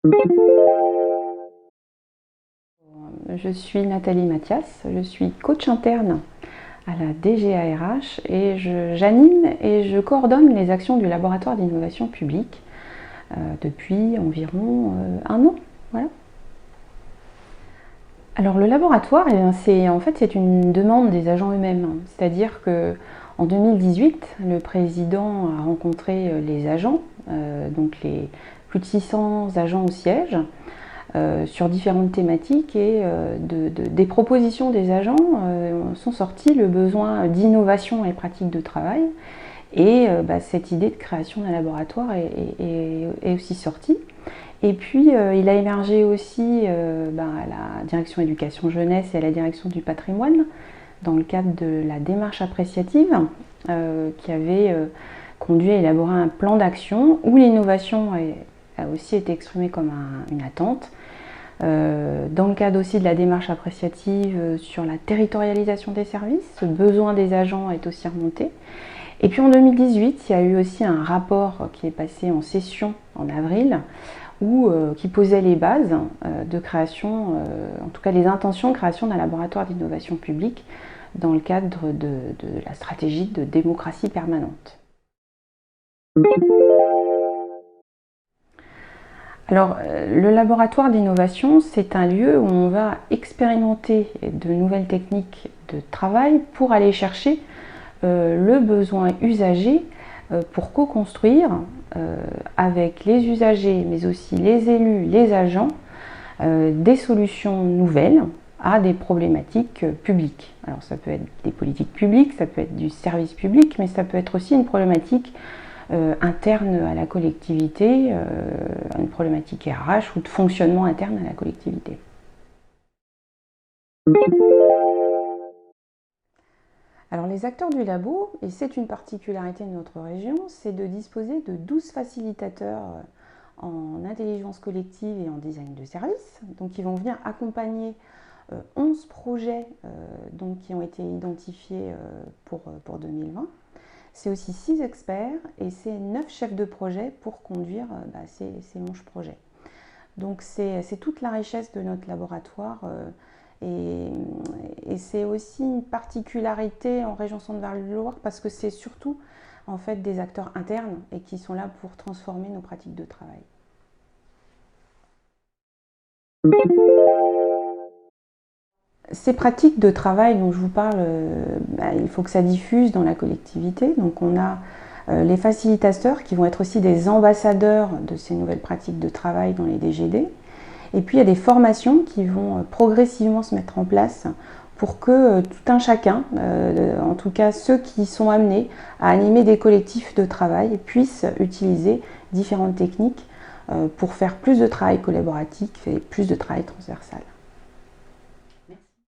Je suis Nathalie Mathias, je suis coach interne à la DGARH et j'anime et je coordonne les actions du laboratoire d'innovation publique depuis environ un an. Voilà. Alors le laboratoire, c'est une demande des agents eux-mêmes, c'est-à-dire qu'en 2018, le président a rencontré les agents, donc les plus de 600 agents au siège, sur différentes thématiques et des propositions des agents sont sorties le besoin d'innovation et pratique de travail et cette idée de création d'un laboratoire est aussi sortie. Et puis il a émergé aussi à la direction éducation jeunesse et à la direction du patrimoine dans le cadre de la démarche appréciative qui avait conduit à élaborer un plan d'action où l'innovation a aussi été exprimée comme une attente. Dans le cadre aussi de la démarche appréciative sur la territorialisation des services, ce besoin des agents est aussi remonté. Et puis en 2018, il y a eu aussi un rapport qui est passé en session en avril, qui posait les bases de création, en tout cas les intentions de création d'un laboratoire d'innovation publique dans le cadre de la stratégie de démocratie permanente. Alors, le laboratoire d'innovation, c'est un lieu où on va expérimenter de nouvelles techniques de travail pour aller chercher le besoin usager pour co-construire avec les usagers, mais aussi les élus, les agents, des solutions nouvelles à des problématiques publiques. Alors, ça peut être des politiques publiques, ça peut être du service public, mais ça peut être aussi une problématique interne à la collectivité, une problématique RH ou de fonctionnement interne à la collectivité. Alors les acteurs du labo, et c'est une particularité de notre région, c'est de disposer de 12 facilitateurs en intelligence collective et en design de service. Donc ils vont venir accompagner 11 projets qui ont été identifiés pour 2020. C'est aussi 6 experts et c'est 9 chefs de projet pour conduire ces 11 projets. Donc c'est toute la richesse de notre laboratoire et c'est aussi une particularité en région Centre-Val-de-Loire parce que c'est surtout en fait des acteurs internes et qui sont là pour transformer nos pratiques de travail. Ces pratiques de travail dont je vous parle, il faut que ça diffuse dans la collectivité. Donc on a les facilitateurs qui vont être aussi des ambassadeurs de ces nouvelles pratiques de travail dans les DGD. Et puis il y a des formations qui vont progressivement se mettre en place pour que tout un chacun, en tout cas ceux qui sont amenés à animer des collectifs de travail, puissent utiliser différentes techniques pour faire plus de travail collaboratif et plus de travail transversal.